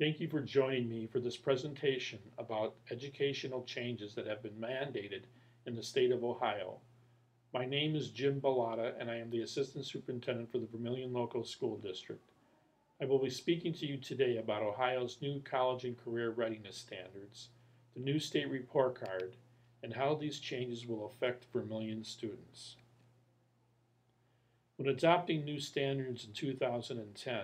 Thank you for joining me for this presentation about educational changes that have been mandated in the state of Ohio. My name is Jim Bellata and I am the Assistant Superintendent for the Vermilion Local School District. I will be speaking to you today about Ohio's new college and career readiness standards, the new state report card, and how these changes will affect Vermilion students. When adopting new standards in 2010,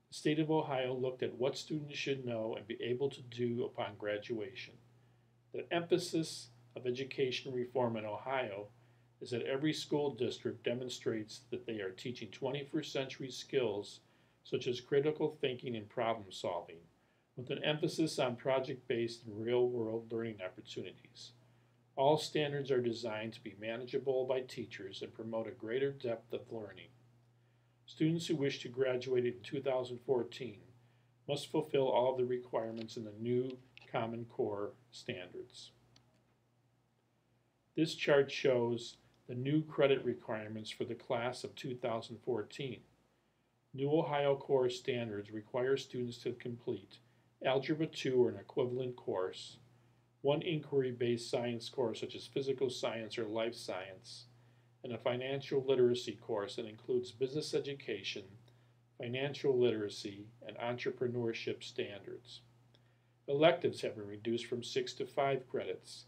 the state of Ohio looked at what students should know and be able to do upon graduation. The emphasis of education reform in Ohio is that every school district demonstrates that they are teaching 21st century skills such as critical thinking and problem solving, with an emphasis on project-based and real-world learning opportunities. All standards are designed to be manageable by teachers and promote a greater depth of learning. Students who wish to graduate in 2014 must fulfill all of the requirements in the new Common Core standards. This chart shows the new credit requirements for the class of 2014. New Ohio Core standards require students to complete Algebra 2 or an equivalent course, one inquiry-based science course such as physical science or life science, and a financial literacy course that includes business education, financial literacy, and entrepreneurship standards. Electives have been reduced from 6 to 5 credits.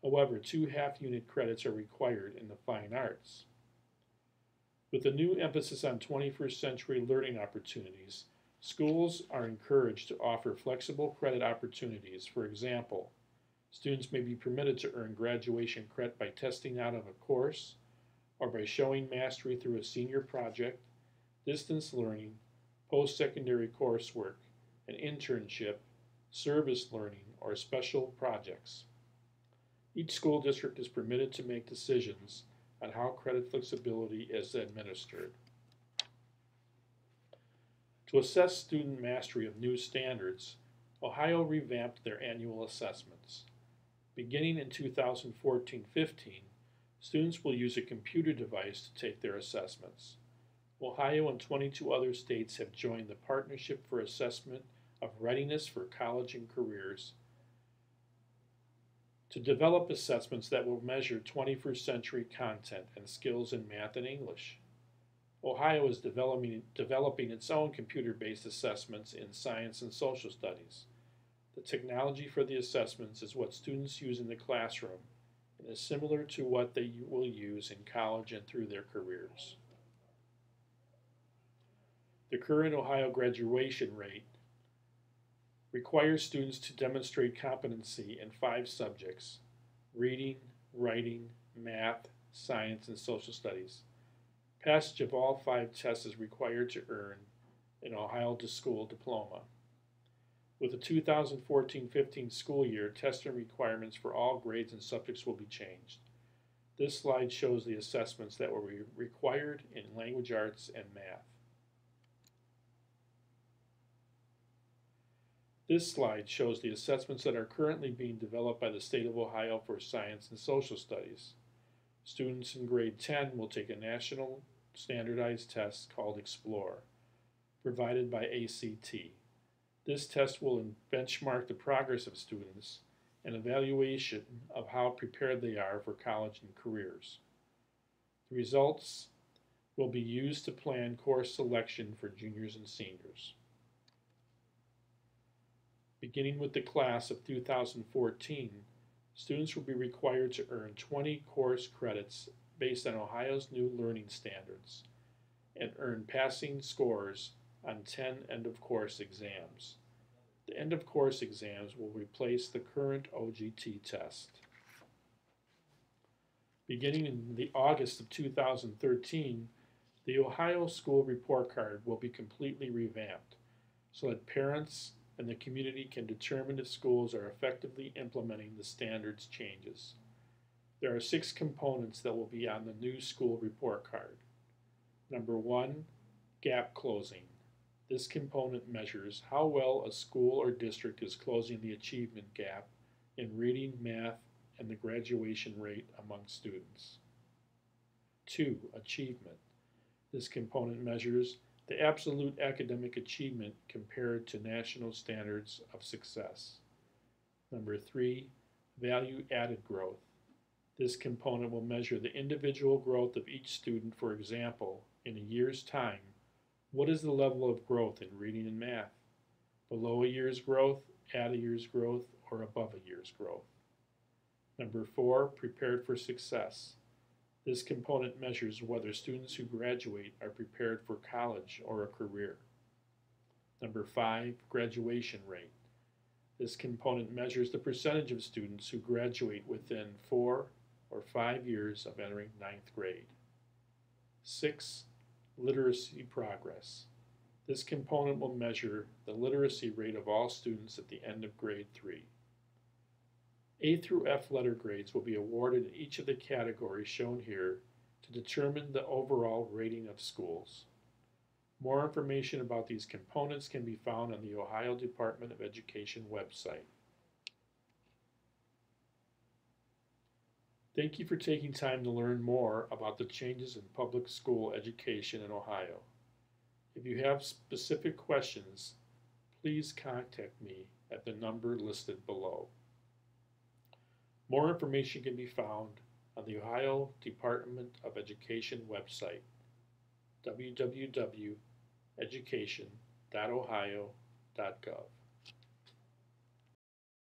However, 2 half-unit credits are required in the fine arts. With a new emphasis on 21st century learning opportunities, schools are encouraged to offer flexible credit opportunities. For example, students may be permitted to earn graduation credit by testing out of a course, or by showing mastery through a senior project, distance learning, post-secondary coursework, an internship, service learning, or special projects. Each school district is permitted to make decisions on how credit flexibility is administered. To assess student mastery of new standards, Ohio revamped their annual assessments. Beginning in 2014-15, students will use a computer device to take their assessments. Ohio and 22 other states have joined the Partnership for Assessment of Readiness for College and Careers to develop assessments that will measure 21st century content and skills in math and English. Ohio is developing its own computer-based assessments in science and social studies. The technology for the assessments is what students use in the classroom and is similar to what they will use in college and through their careers. The current Ohio graduation rate requires students to demonstrate competency in 5 subjects: reading, writing, math, science, and social studies. Passage of all 5 tests is required to earn an Ohio school diploma. With the 2014-15 school year, testing requirements for all grades and subjects will be changed. This slide shows the assessments that will be required in language arts and math. This slide shows the assessments that are currently being developed by the state of Ohio for science and social studies. Students in grade 10 will take a national standardized test called Explore, provided by ACT. This test will benchmark the progress of students and evaluation of how prepared they are for college and careers. The results will be used to plan course selection for juniors and seniors. Beginning with the class of 2014, students will be required to earn 20 course credits based on Ohio's new learning standards and earn passing scores on 10 end-of-course exams. The end-of-course exams will replace the current OGT test. Beginning in the August of 2013, the Ohio School Report Card will be completely revamped so that parents and the community can determine if schools are effectively implementing the standards changes. There are 6 components that will be on the new school report card. Number 1, gap closing. This component measures how well a school or district is closing the achievement gap in reading, math, and the graduation rate among students. 2, achievement. This component measures The absolute academic achievement compared to national standards of success. Number 3, value added growth. This component will measure the individual growth of each student. For example, in a year's time, what is the level of growth in reading and math? Below a year's growth, at a year's growth, or above a year's growth. Number 4, prepared for success. This component measures whether students who graduate are prepared for college or a career. Number 5, graduation rate. This component measures the percentage of students who graduate within 4 or 5 years of entering ninth grade. 6, literacy progress. This component will measure the literacy rate of all students at the end of grade 3. A through F letter grades will be awarded in each of the categories shown here to determine the overall rating of schools. More information about these components can be found on the Ohio Department of Education website. Thank you for taking time to learn more about the changes in public school education in Ohio. If you have specific questions, please contact me at the number listed below. More information can be found on the Ohio Department of Education website, www.education.ohio.gov.